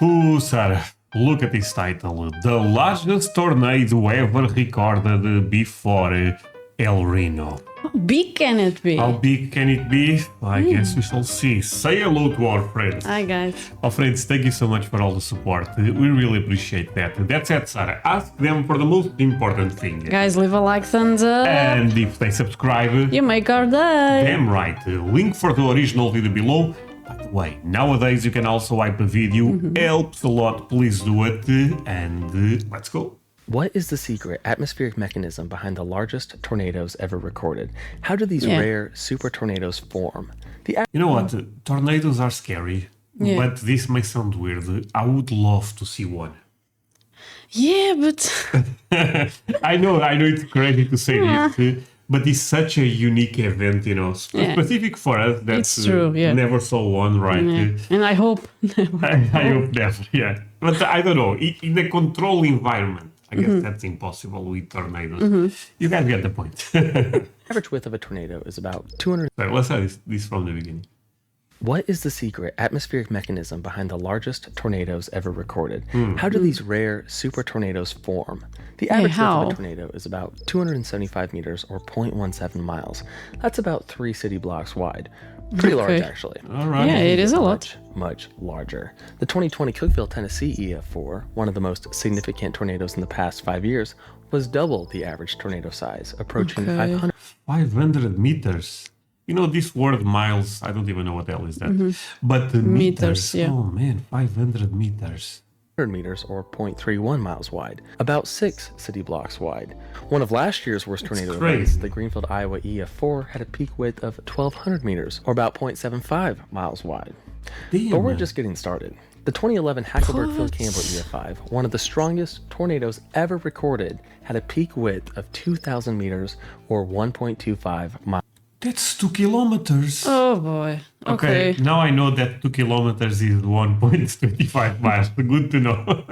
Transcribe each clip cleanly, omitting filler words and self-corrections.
Ooh, Sarah, look at this title. The largest tornado ever recorded before El Reno. How big can it be? How big can it be? I guess we shall see. Say hello to our friends. Hi, guys. Our friends, thank you so much for all the support. We really appreciate that. That's it, Sarah. Ask them for the most important thing. Guys, leave a like, thumbs up. And if they subscribe, You make our day. damn right. Link for the original video below. By the way, nowadays you can also wipe a video. Helps a lot. Please do it. And let's go. What is the secret atmospheric mechanism behind the largest tornadoes ever recorded? How do these rare super tornadoes form? You know what? Tornadoes are scary, but this may sound weird. I would love to see one. Yeah, but I know it's crazy to say this, but it's such a unique event, you know, specific for us. That's It's true, never saw one, right? and I hope never. I hope never, yeah. But I don't know, in a controlled environment, I guess that's impossible with tornadoes. You guys get the point. Average width of a tornado is about 200. So let's have this from the beginning. What is the secret atmospheric mechanism behind the largest tornadoes ever recorded? How do these rare super tornadoes form? The average width of a tornado is about 275 meters or 0.17 miles. That's about 3 city blocks wide. Pretty large, actually. All right. Yeah, it is a lot. Much larger. The 2020 Cookeville, Tennessee EF4, one of the most significant tornadoes in the past 5 years, was double the average tornado size, approaching 500. 500 meters. You know, this word miles, I don't even know what the hell is that. But the meters, yeah. Oh man, 500 meters. Meters or 0.31 miles wide, about 6 city blocks wide. One of last year's worst tornado events, the Greenfield, Iowa EF4, had a peak width of 1,200 meters or about 0.75 miles wide. Damn, but we're just getting started. The 2011 Hackleburg Phil Campbell EF5, one of the strongest tornadoes ever recorded, had a peak width of 2,000 meters or 1.25 miles. That's 2 kilometers. Oh boy. Okay. Now I know that 2 kilometers is 1.25 miles. Good to know.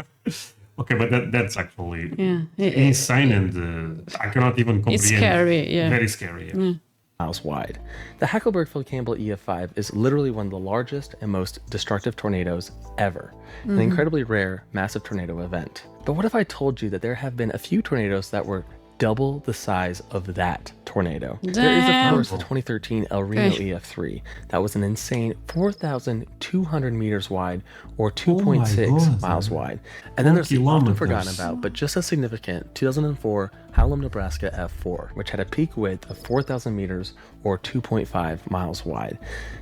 Okay, but that's actually insane, and I cannot even comprehend. It's scary, yeah. Very scary, yeah. Miles wide. The Hackleburg Phil Campbell EF5 is literally one of the largest and most destructive tornadoes ever. An incredibly rare, massive tornado event. But what if I told you that there have been a few tornadoes that were double the size of that tornado? Damn. There is, of course, the 2013 El Reno EF3. That was an insane 4,200 meters wide or 2.6 miles wide. And then there's the often forgotten about, but just as significant, 2004 Hallam, Nebraska F4, which had a peak width of 4,000 meters or 2.5 miles wide.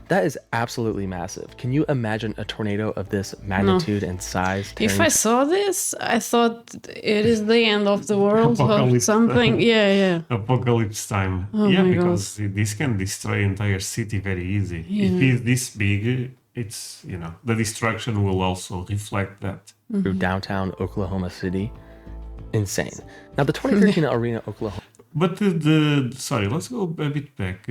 That is absolutely massive. Can you imagine a tornado of this magnitude and size? If I saw this, I thought it is the end of the world or Apocalypse. something. Yeah. Apocalypse time. Oh yeah, my because this can destroy entire city very easy. If it's this big, it's, you know, the destruction will also reflect that. Through downtown Oklahoma City. Insane. Now, the 2013 El Reno, Oklahoma. But sorry, let's go a bit back.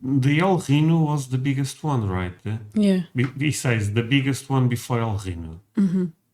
The El Reno was the biggest one, right? Yeah. He says the biggest one before El Reno.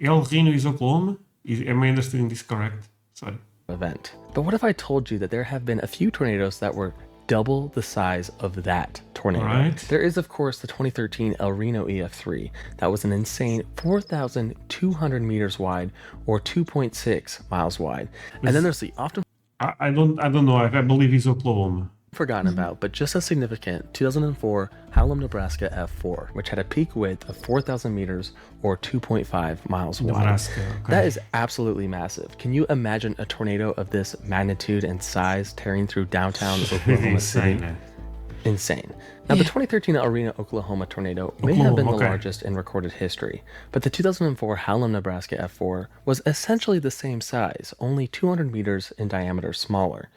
El Reno is Oklahoma? Am I understanding this correct? Sorry. Event. But what if I told you that there have been a few tornadoes that were double the size of that tornado? Right. There is, of course, the 2013 El Reno EF3. That was an insane 4,200 meters wide or 2.6 miles wide. And then there's the often I don't know. I believe it's Oklahoma. forgotten about, but just as significant, 2004 Hallam, Nebraska F4, which had a peak width of 4,000 meters or 2.5 miles wide. Nebraska, okay. That is absolutely massive. Can you imagine a tornado of this magnitude and size tearing through downtown Oklahoma City? Insane. Now, the 2013 El Reno, Oklahoma tornado may have been the largest in recorded history, but the 2004 Hallam, Nebraska F4 was essentially the same size, only 200 meters in diameter smaller.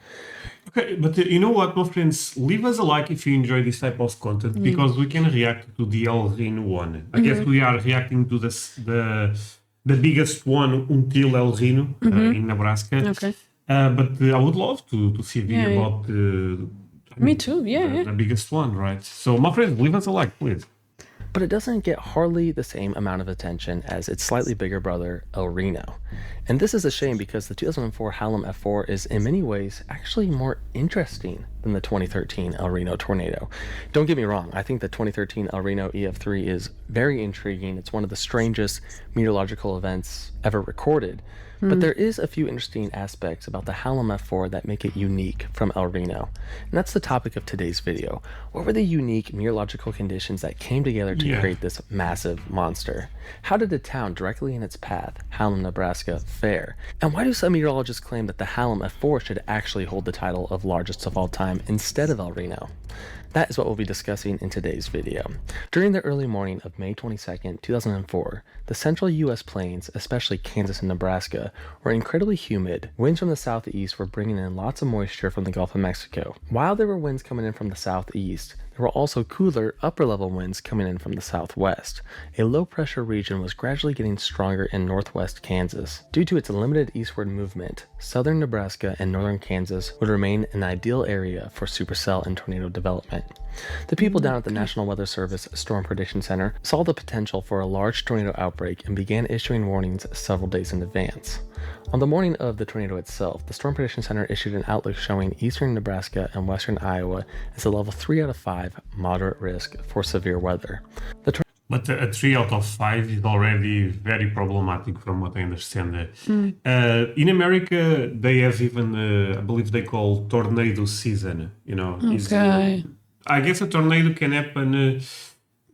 Okay, but you know what, my friends? Leave us a like if you enjoy this type of content, because we can react to the El Reno one. I guess we are reacting to the biggest one until El Reno in Nebraska. Okay. But I would love to see a video about Me too, yeah. the biggest one, right? So, my friends, leave us a like, please. but it doesn't get hardly the same amount of attention as its slightly bigger brother, El Reno. And this is a shame because the 2004 Hallam F4 is in many ways actually more interesting than the 2013 El Reno tornado. Don't get me wrong, I think the 2013 El Reno EF3 is very intriguing. It's one of the strangest meteorological events ever recorded. But there is a few interesting aspects about the Hallam F4 that make it unique from El Reno. And that's the topic of today's video. What were the unique meteorological conditions that came together to create this massive monster? How did a town directly in its path, Hallam, Nebraska, fare? And why do some meteorologists claim that the Hallam F4 should actually hold the title of largest of all time instead of El Reno? That is what we'll be discussing in today's video. During the early morning of May 22nd, 2004, the central U.S. plains, especially Kansas and Nebraska, were incredibly humid. Winds from the southeast were bringing in lots of moisture from the Gulf of Mexico. While there were winds coming in from the southeast, there were also cooler, upper-level winds coming in from the southwest. A low-pressure region was gradually getting stronger in northwest Kansas. Due to its limited eastward movement, southern Nebraska and northern Kansas would remain an ideal area for supercell and tornado development. The people down at the National Weather Service Storm Prediction Center saw the potential for a large tornado outbreak and began issuing warnings several days in advance. On the morning of the tornado itself, the Storm Prediction Center issued an outlook showing eastern Nebraska and western Iowa as a level 3 out of 5 moderate risk for severe weather. But a 3 out of 5 is already very problematic from what I understand. In America, they have even, I believe they call tornado season, you know. Okay. I guess a tornado can happen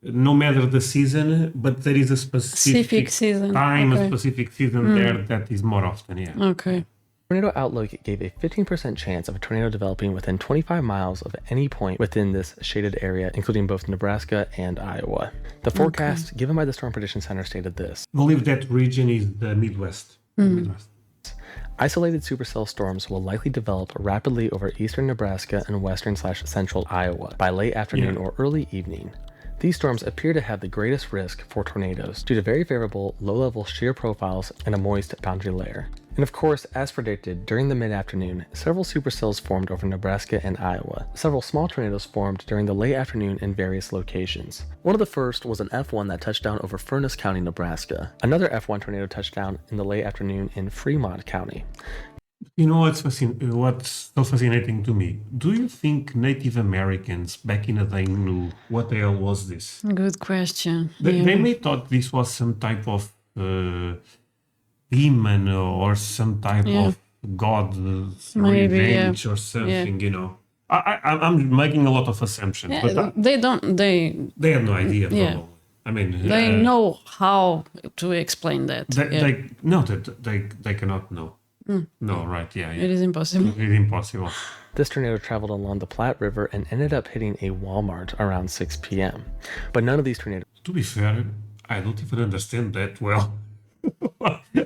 no matter the season, but there is a specific season. time, a specific season there that is more often, Okay. Tornado Outlook gave a 15% chance of a tornado developing within 25 miles of any point within this shaded area, including both Nebraska and Iowa. The forecast given by the Storm Prediction Center stated this. I believe that region is the Midwest. Isolated supercell storms will likely develop rapidly over eastern Nebraska and western/central Iowa by late afternoon or early evening. These storms appear to have the greatest risk for tornadoes due to very favorable low-level shear profiles and a moist boundary layer. And of course, as predicted, during the mid-afternoon, several supercells formed over Nebraska and Iowa. Several small tornadoes formed during the late afternoon in various locations. One of the first was an F1 that touched down over Furnace County, Nebraska. Another F1 tornado touched down in the late afternoon in Fremont County. You know what's so fascinating to me? Do you think Native Americans back in the day knew what the hell was this? Good question. They may thought this was some type of demon or some type of god's revenge or something, you know. I'm making a lot of assumptions, but they have no idea. Probably. I mean, they know how to explain that. They cannot know. No, right, It is impossible. It is impossible. This tornado traveled along the Platte River and ended up hitting a Walmart around 6 p.m. But none of these tornadoes... To be fair, I don't even understand that well.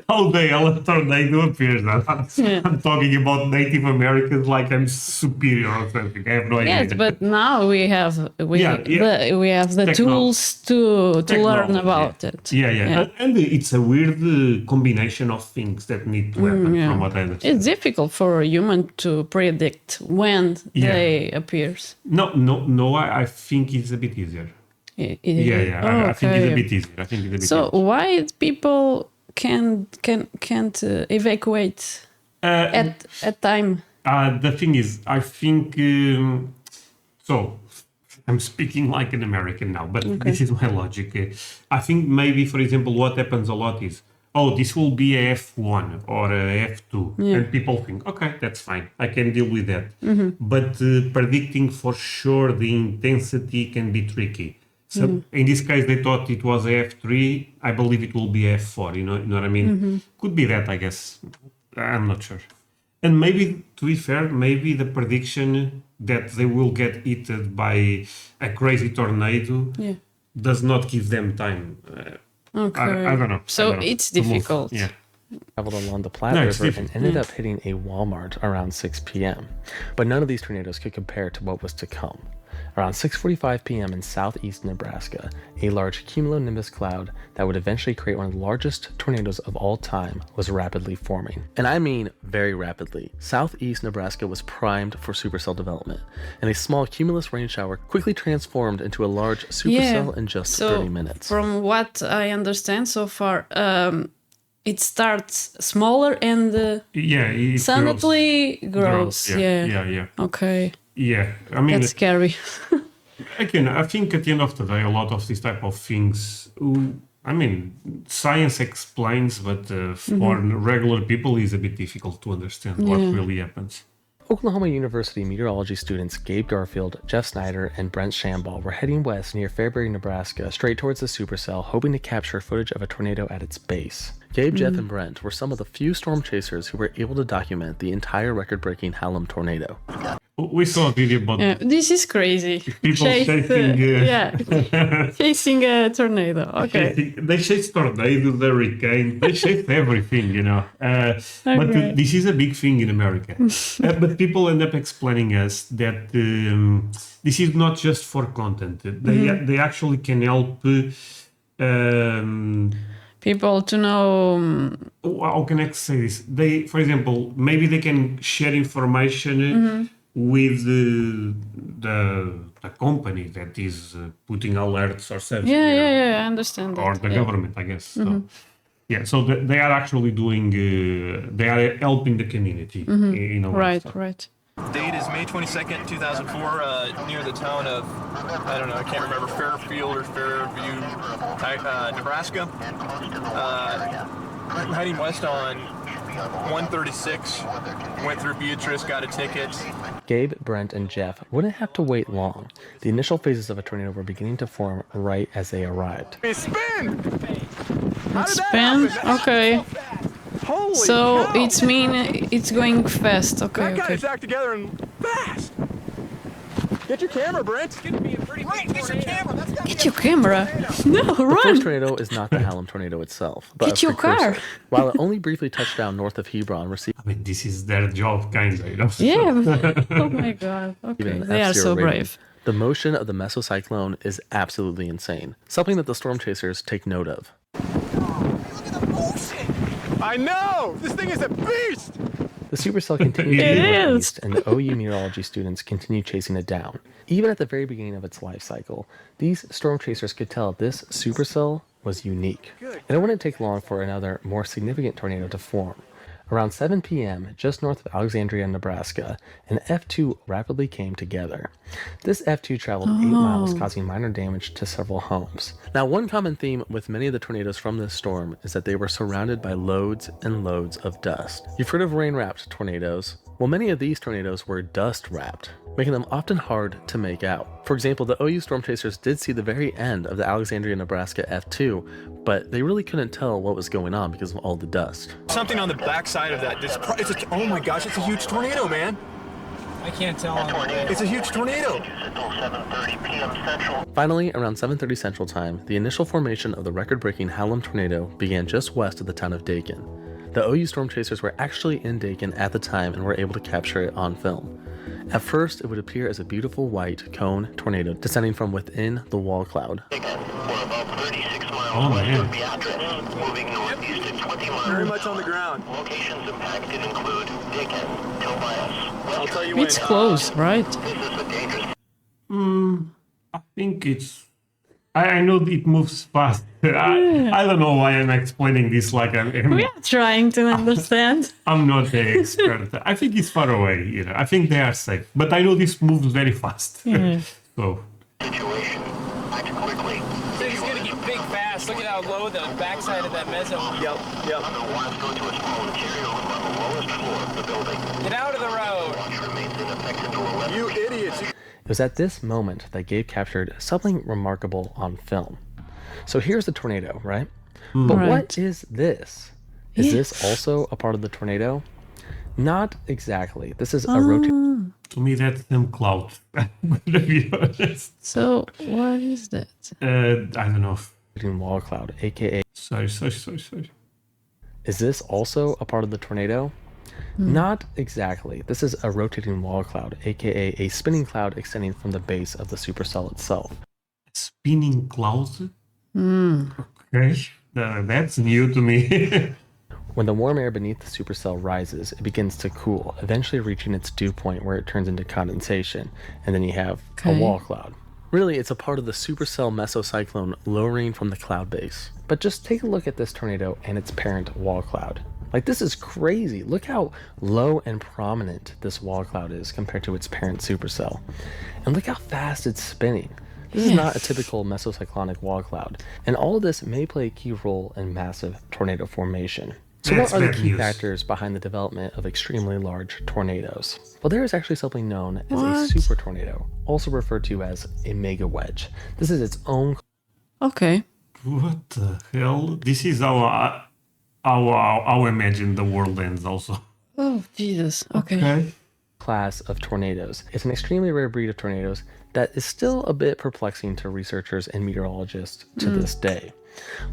How the hell a tornado appears? I'm talking about Native Americans like I'm superior or something. I have no idea. Yes, but now we have the tools to learn about it. And it's a weird combination of things that need to happen from what I understand. It's difficult for a human to predict when they appears. No, I think it's a bit easier. I think it's a bit easier. So why people can't evacuate at time? The thing is, I think so. I'm speaking like an American now, but this is my logic. I think maybe, for example, what happens a lot is, this will be a F1 or a F2, and people think, okay, that's fine, I can deal with that. But predicting for sure the intensity can be tricky. So in this case, they thought it was a F3. I believe it will be F4. You know what I mean? Could be that, I guess. I'm not sure. And maybe, to be fair, maybe the prediction that they will get hit by a crazy tornado does not give them time. I don't know. So it's difficult. Traveled along the Platte River and ended up hitting a Walmart around 6 p.m. But none of these tornadoes could compare to what was to come. Around 6:45 p.m. in southeast Nebraska, a large cumulonimbus cloud that would eventually create one of the largest tornadoes of all time was rapidly forming. And I mean very rapidly. Southeast Nebraska was primed for supercell development, and a small cumulus rain shower quickly transformed into a large supercell in just 30 minutes. From what I understand so far, it starts smaller and it silently grows. Yeah. Okay. Yeah, I mean, that's scary. Again, I think at the end of the day, a lot of these type of things, I mean, science explains, but for regular people, it's a bit difficult to understand what really happens. Oklahoma University meteorology students Gabe Garfield, Jeff Snyder, and Brent Shambaugh were heading west near Fairbury, Nebraska, straight towards the supercell, hoping to capture footage of a tornado at its base. Gabe, Jeff, and Brent were some of the few storm chasers who were able to document the entire record-breaking Hallam tornado. We saw a video about this is crazy. People chasing a tornado. Okay. They chase tornadoes, hurricanes, they chase everything, you know. But this is a big thing in America. But people end up explaining us that this is not just for content. They actually can help people to know. How can I say this? They, for example, maybe they can share information with the company that is putting alerts or services. I understand that. Or the government, I guess. So, so they are actually doing, they are helping the community. In a way. Right. Date is May 22nd, 2004, near the town of, I don't know, I can't remember, Fairfield or Fairview, Nebraska. Heading west on 136, went through Beatrice, got a ticket. Gabe, Brent, and Jeff wouldn't have to wait long. The initial phases of a tornado were beginning to form right as they arrived. Spin! Spin? Okay. Holy so cow. it's going fast. Okay. That got its act together and fast. Get your camera, Brent. It's gonna be a pretty get your camera. Get your camera. No, run. The first tornado is not the Hallam tornado itself, but get your car. While it only briefly touched down north of Hebron, received. I mean, this is their job, kind of, you know. Yeah. Oh my God. Okay. They are so brave. The motion of the mesocyclone is absolutely insane, something that the storm chasers take note of. I know! This thing is a beast! The supercell continued to move east, and the OU meteorology students continued chasing it down. Even at the very beginning of its life cycle, these storm chasers could tell this supercell was unique. And it wouldn't take long for another, more significant tornado to form. Around 7 p.m., just north of Alexandria, Nebraska, an F2 rapidly came together. This F2 traveled 8 miles, causing minor damage to several homes. Now, one common theme with many of the tornadoes from this storm is that they were surrounded by loads and loads of dust. You've heard of rain-wrapped tornadoes? Well, many of these tornadoes were dust-wrapped, making them often hard to make out. For example, the OU storm chasers did see the very end of the Alexandria, Nebraska F2, but they really couldn't tell what was going on because of all the dust. Something on the backside of that, oh my gosh, it's a huge tornado, man. I can't tell. It's a huge tornado. Finally, around 7:30 Central Time, the initial formation of the record-breaking Hallam tornado began just west of the town of Dakin. The OU storm chasers were actually in Dakin at the time and were able to capture it on film. At first, it would appear as a beautiful white cone tornado descending from within the wall cloud. Oh man. Very much on the ground. Locations impacted include Dakin, Tobias. I'll tell you it's close, right? I think it's... I know it moves fast. I don't know why I'm explaining this like We are trying to understand. I'm not the expert. I think it's far away, you know. I think they are safe. But I know this moves very fast. So... Situation. Act quickly. It's gonna get big fast. Look at how low the backside of that meso. Yep. Otherwise, go to a small interior room on the lowest floor of the building. Get out of the road. Watch remains in effect until 11. You idiots. It was at this moment that Gabe captured something remarkable on film. So here's the tornado, right? But what is this? Is this also a part of the tornado? Not exactly. This is a rotating... To me, that's them cloud. To be honest. So, what is that? I don't know. wall cloud, aka... Sorry. Is this also a part of the tornado? Not exactly. This is a rotating wall cloud, aka a spinning cloud extending from the base of the supercell itself. Spinning cloud? Okay, that's new to me. When the warm air beneath the supercell rises, it begins to cool, eventually reaching its dew point where it turns into condensation, and then you have a wall cloud. Really, it's a part of the supercell mesocyclone lowering from the cloud base. But just take a look at this tornado and its parent wall cloud. Like, this is crazy. Look how low and prominent this wall cloud is compared to its parent supercell. And look how fast it's spinning. This is not a typical mesocyclonic wall cloud, and all of this may play a key role in massive tornado formation. So what are the key factors behind the development of extremely large tornadoes? Well, there is actually something known as a super tornado, also referred to as a mega wedge. This is its own... Okay. What the hell? This is how I imagine the world ends also. Oh, Jesus. Okay. Class of tornadoes. It's an extremely rare breed of tornadoes that is still a bit perplexing to researchers and meteorologists to this day.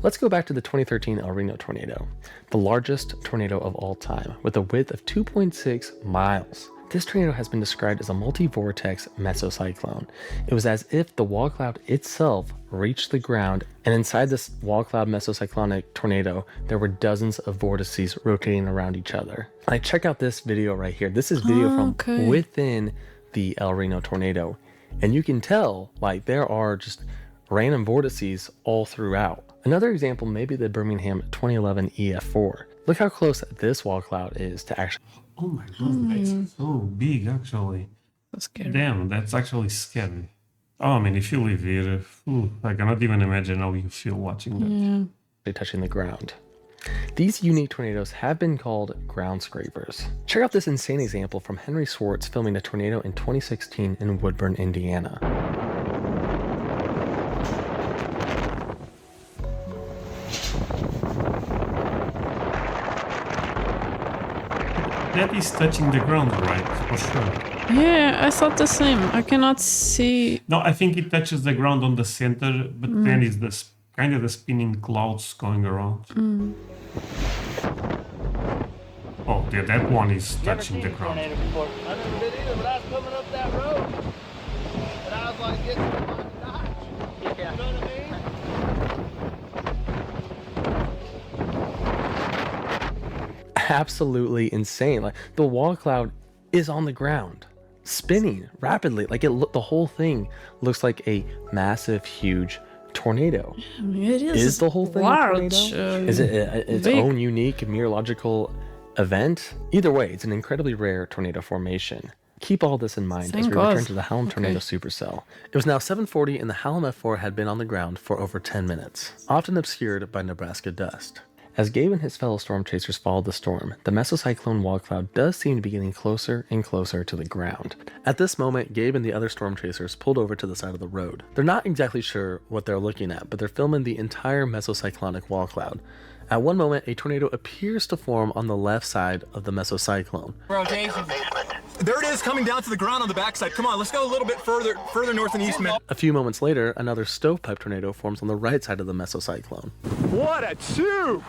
Let's go back to the 2013 El Reno tornado, the largest tornado of all time, with a width of 2.6 miles. This tornado has been described as a multi-vortex mesocyclone. It was as if the wall cloud itself reached the ground, and inside this wall cloud mesocyclonic tornado, there were dozens of vortices rotating around each other. Like, check out this video right here. This is video from within the El Reno tornado, and you can tell, like, there are just random vortices all throughout. Another example may be the Birmingham 2011 EF4. Look how close this wall cloud is to actually... Oh my god, that's so big actually. That's scary. Damn, that's actually scary. Oh, I mean, if you live here, I cannot even imagine how you feel watching that. Yeah. Touching the ground. These unique tornadoes have been called ground scrapers. Check out this insane example from Henry Swartz filming a tornado in 2016 in Woodburn, Indiana. That is touching the ground, right? For sure. Yeah, I thought the same. I cannot see. No, I think it touches the ground on the center, but then it's the kind of the spinning clouds going around. Oh, yeah, that one is touching the ground. I've never been either, but I was coming up that road, and I was like getting to my notch. Yeah. You know what I mean? Absolutely insane. Like, the wall cloud is on the ground, spinning rapidly. Like, the whole thing looks like a massive, huge tornado. I mean, it Is the whole thing large, a tornado? Is it its own unique meteorological event? Either way, it's an incredibly rare tornado formation. Keep all this in mind as we return to the Hallam tornado supercell. It was now 7:40 and the Hallam F4 had been on the ground for over 10 minutes, often obscured by Nebraska dust. As Gabe and his fellow storm chasers followed the storm, the mesocyclone wall cloud does seem to be getting closer and closer to the ground. At this moment, Gabe and the other storm chasers pulled over to the side of the road. They're not exactly sure what they're looking at, but they're filming the entire mesocyclonic wall cloud. At one moment, a tornado appears to form on the left side of the mesocyclone. Rotation. There it is, coming down to the ground on the backside. Come on, let's go a little bit further north and east, man. A few moments later, another stovepipe tornado forms on the right side of the mesocyclone. What a tube!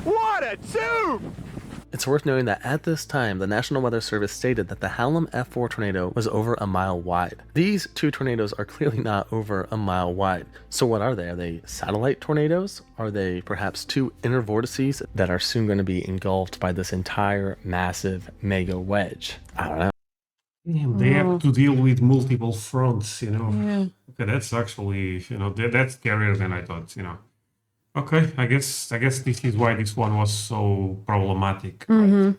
What a tube! It's worth noting that at this time, the National Weather Service stated that the Hallam F4 tornado was over a mile wide. These two tornadoes are clearly not over a mile wide. So what are they? Are they satellite tornadoes? Are they perhaps two inner vortices that are soon going to be engulfed by this entire massive mega wedge? I don't know. Damn, they have to deal with multiple fronts, you know. Yeah. Okay, that's actually, you know, that's scarier than I thought, you know. Okay, I guess this is why this one was so problematic. Right?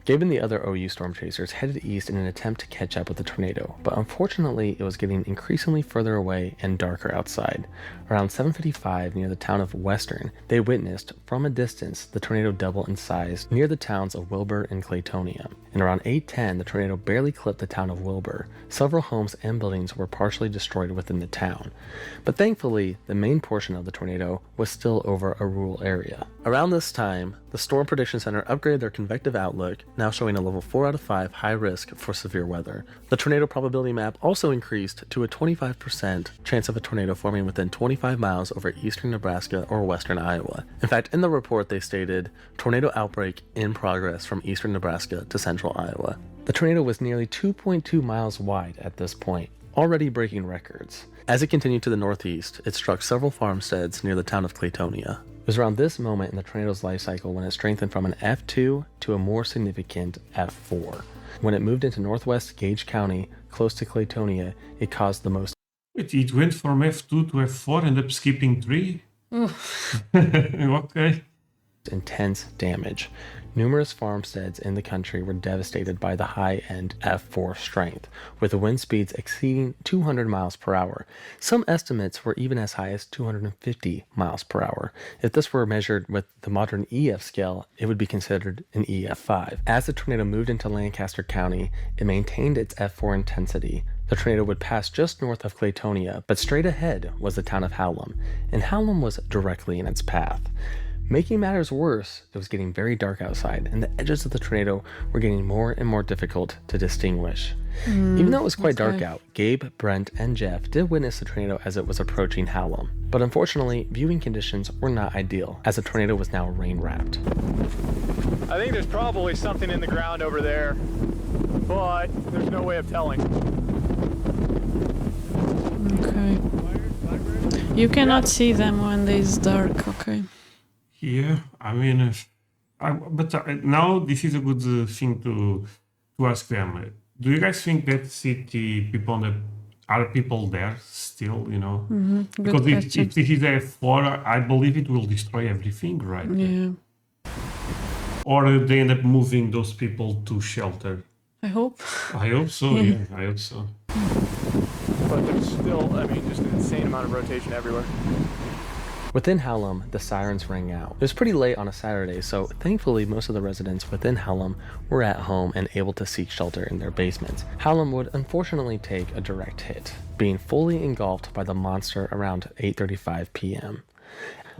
Gabe and the other OU storm chasers headed east in an attempt to catch up with the tornado, but unfortunately it was getting increasingly further away and darker outside. Around 7:55 near the town of Western, they witnessed, from a distance, the tornado double in size near the towns of Wilbur and Claytonia. And around 8:10, the tornado barely clipped the town of Wilbur. Several homes and buildings were partially destroyed within the town. But thankfully, the main portion of the tornado was still over a rural area. Around this time, the Storm Prediction Center upgraded their convective outlook, now showing a level 4 out of 5 high risk for severe weather. The tornado probability map also increased to a 25% chance of a tornado forming within 25 miles over eastern Nebraska or western Iowa. In fact, in the report they stated, tornado outbreak in progress from eastern Nebraska to central Iowa. The tornado was nearly 2.2 miles wide at this point, already breaking records. As it continued to the northeast, it struck several farmsteads near the town of Claytonia. It was around this moment in the tornado's life cycle when it strengthened from an F2 to a more significant F4. When it moved into northwest Gage County, close to Claytonia, it caused the most... It went from F2 to F4, ended up skipping 3? Okay. intense damage. Numerous farmsteads in the country were devastated by the high-end F4 strength, with the wind speeds exceeding 200 miles per hour. Some estimates were even as high as 250 miles per hour. If this were measured with the modern EF scale, it would be considered an EF5. As the tornado moved into Lancaster County, it maintained its F4 intensity. The tornado would pass just north of Claytonia, but straight ahead was the town of Hallam, and Hallam was directly in its path. Making matters worse, it was getting very dark outside, and the edges of the tornado were getting more and more difficult to distinguish. Even though it was quite dark out, Gabe, Brent, and Jeff did witness the tornado as it was approaching Hallam. But unfortunately, viewing conditions were not ideal, as the tornado was now rain-wrapped. I think there's probably something in the ground over there, but there's no way of telling. Okay. You cannot see them when it's dark, okay. Yeah, I mean, now this is a good thing to ask them. Do you guys think that city people are people there still? You know, because if this is a F4, I believe it will destroy everything, right? Yeah. Or they end up moving those people to shelter. I hope. I hope so. Yeah, I hope so. But there's still, I mean, just an insane amount of rotation everywhere. Within Hallam, the sirens rang out. It was pretty late on a Saturday, so thankfully most of the residents within Hallam were at home and able to seek shelter in their basements. Hallam would unfortunately take a direct hit, being fully engulfed by the monster around 8:35 p.m.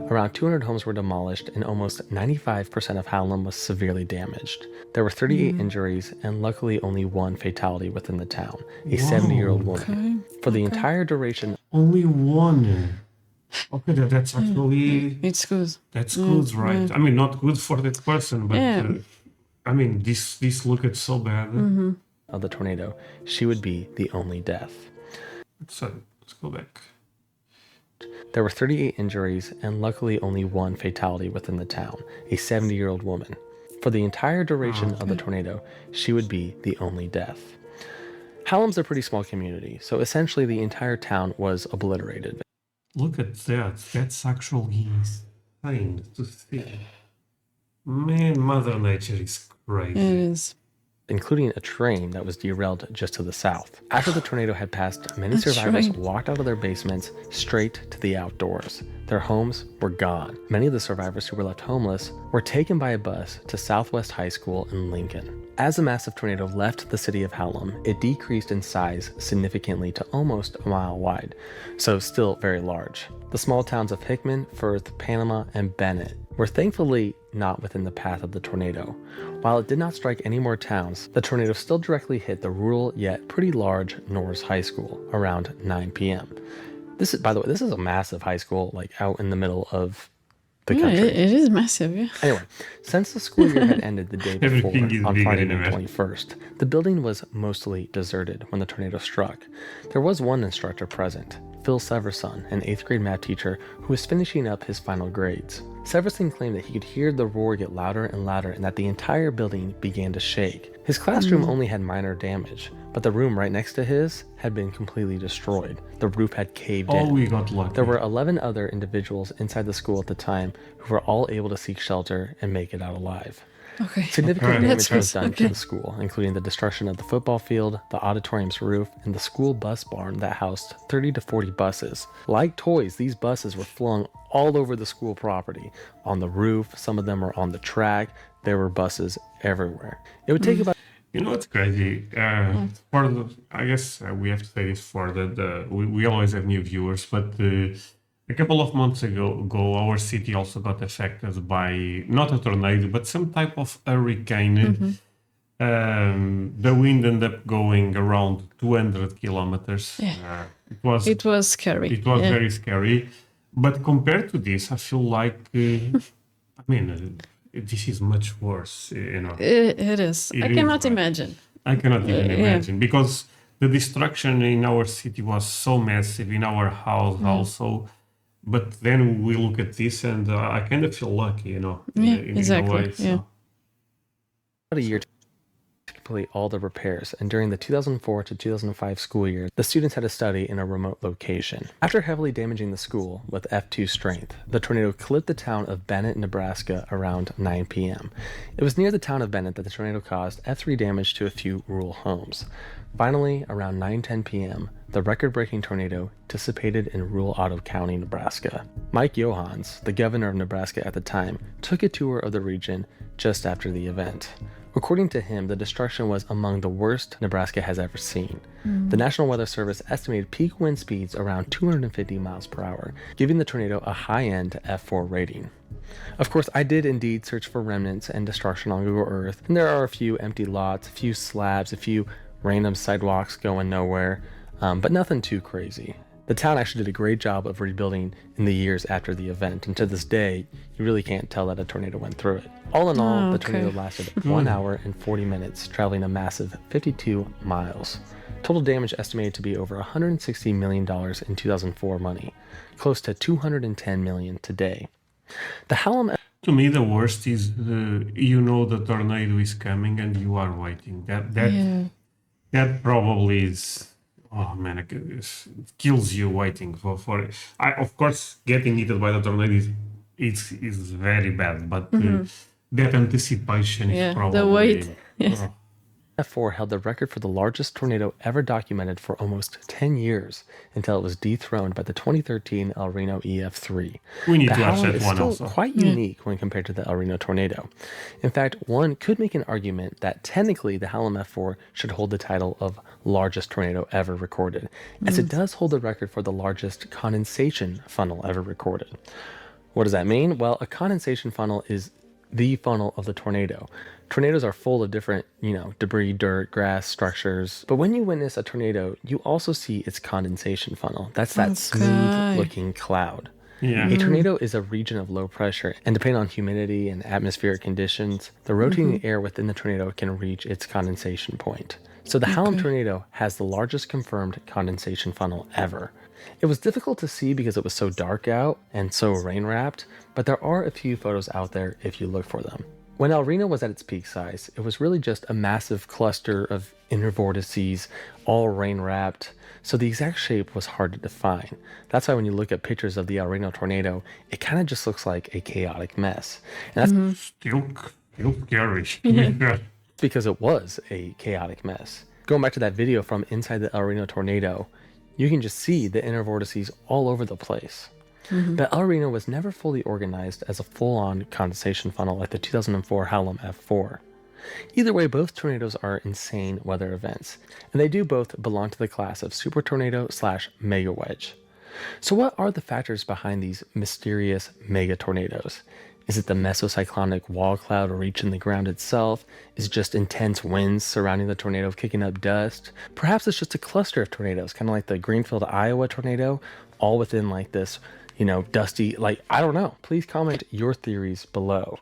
Around 200 homes were demolished and almost 95% of Hallam was severely damaged. There were 38 injuries and luckily only one fatality within the town, a 70-year-old woman. For the entire duration... Only one. Okay, that's actually... It's good. That's good, right? I mean, not good for that person, but... I mean, this looked so bad. Of the tornado, she would be the only death. Let's go back. There were 38 injuries and luckily only one fatality within the town, a 70-year-old woman. For the entire duration of the tornado, she would be the only death. Hallam's a pretty small community, so essentially the entire town was obliterated. Look at that. That's actually insane to see. Man, Mother Nature is crazy. It is. Including a train that was derailed just to the south. After the tornado had passed, many survivors walked out of their basements straight to the outdoors. Their homes were gone. Many of the survivors who were left homeless were taken by a bus to Southwest High School in Lincoln. As the massive tornado left the city of Hallam, it decreased in size significantly to almost a mile wide, so still very large. The small towns of Hickman, Firth, Panama, and Bennett were thankfully not within the path of the tornado. While it did not strike any more towns, the tornado still directly hit the rural yet pretty large Norris High School around 9 p.m. This is, by the way, this is a massive high school, like out in the middle of the country. It is massive, yeah. Anyway, since the school year had ended the day before, on Friday the 21st, the building was mostly deserted when the tornado struck. There was one instructor present, Phil Severson, an 8th grade math teacher who was finishing up his final grades. Severson claimed that he could hear the roar get louder and louder and that the entire building began to shake. His classroom only had minor damage, but the room right next to his had been completely destroyed. The roof had caved in. We got lucky. There were 11 other individuals inside the school at the time who were all able to seek shelter and make it out alive. Okay. Significant damage was done to the school, including the destruction of the football field, the auditorium's roof, and the school bus barn that housed 30 to 40 buses. Like toys, these buses were flung all over the school property. On the roof, some of them were on the track. There were buses everywhere. It would take about... You know what's crazy? I guess we have to say this for we always have new viewers, but a couple of months ago, our city also got affected by not a tornado, but some type of hurricane. The wind ended up going around 200 kilometers. Yeah. It was scary. It was very scary. But compared to this, I feel like, this is much worse. It is. I cannot imagine. I cannot even imagine, because the destruction in our city was so massive, in our house also. But then we look at this, and I kind of feel lucky, in exactly. a way. So. About a year to complete all the repairs, and during the 2004 to 2005 school year, the students had to study in a remote location. After heavily damaging the school with F2 strength, the tornado clipped the town of Bennett, Nebraska around 9 p.m. It was near the town of Bennett that the tornado caused F3 damage to a few rural homes. Finally, around 9:10 p.m., the record-breaking tornado dissipated in rural Otto County, Nebraska. Mike Johans, the governor of Nebraska at the time, took a tour of the region just after the event. According to him, the destruction was among the worst Nebraska has ever seen. The National Weather Service estimated peak wind speeds around 250 miles per hour, giving the tornado a high-end F4 rating. Of course, I did indeed search for remnants and destruction on Google Earth, and there are a few empty lots, a few slabs, a few random sidewalks going nowhere, but nothing too crazy. The town actually did a great job of rebuilding in the years after the event, and to this day, you really can't tell that a tornado went through it. All in all, the tornado lasted 1 hour and 40 minutes, traveling a massive 52 miles. Total damage estimated to be over $160 million in 2004 money, close to $210 million today. The Hallam... To me, the worst is, the tornado is coming and you are waiting. That probably is... Oh man, it kills you waiting for it. Of course, getting hit by the tornado is very bad, but that anticipation is probably... the wait. Yes. F4 held the record for the largest tornado ever documented for almost 10 years until it was dethroned by the 2013 El Reno EF3. We need to watch Hallam that is one still also. quite unique when compared to the El Reno tornado. In fact, one could make an argument that technically the Hallam F4 should hold the title of largest tornado ever recorded, as it does hold the record for the largest condensation funnel ever recorded. What does that mean? Well, a condensation funnel is the funnel of the tornado. Tornadoes are full of different, debris, dirt, grass, structures. But when you witness a tornado, you also see its condensation funnel. That's that smooth-looking cloud. Yeah. A tornado is a region of low pressure, and depending on humidity and atmospheric conditions, the rotating air within the tornado can reach its condensation point. So the Hallam tornado has the largest confirmed condensation funnel ever. It was difficult to see because it was so dark out and so rain-wrapped, but there are a few photos out there if you look for them. When El Reno was at its peak size, it was really just a massive cluster of inner vortices, all rain-wrapped, so the exact shape was hard to define. That's why when you look at pictures of the El Reno tornado, it kind of just looks like a chaotic mess. And that's Still scary. because it was a chaotic mess. Going back to that video from inside the El Reno tornado, you can just see the inner vortices all over the place. But El Reno was never fully organized as a full-on condensation funnel like the 2004 Hallam F4. Either way, both tornadoes are insane weather events, and they do both belong to the class of super tornado / mega wedge. So what are the factors behind these mysterious mega tornadoes? Is it the mesocyclonic wall cloud reaching the ground itself? Is it just intense winds surrounding the tornado kicking up dust? Perhaps it's just a cluster of tornadoes, kind of like the Greenfield, Iowa tornado, all within like this, dusty, I don't know. Please comment your theories below.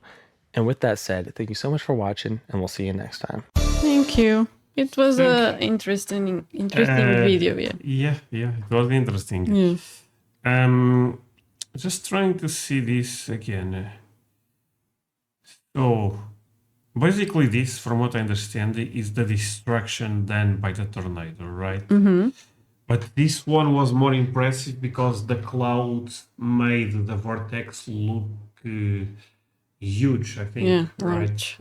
And with that said, thank you so much for watching, and we'll see you next time. Thank you. It was an interesting video, Yeah, it was interesting. Just trying to see this again. So, basically this, from what I understand, is the destruction done by the tornado, right? But this one was more impressive because the clouds made the vortex look huge, I think. Right?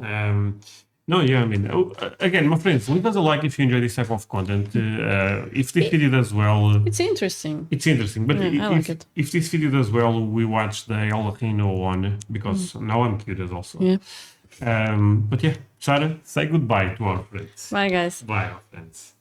Again, my friends, leave us a like if you enjoy this type of content. If this video does well... It's interesting. It's interesting, but I like it. If this video does well, we watch the El Reno one, because now I'm curious also. But yeah, Sarah, say goodbye to our friends. Bye, guys. Bye, our friends.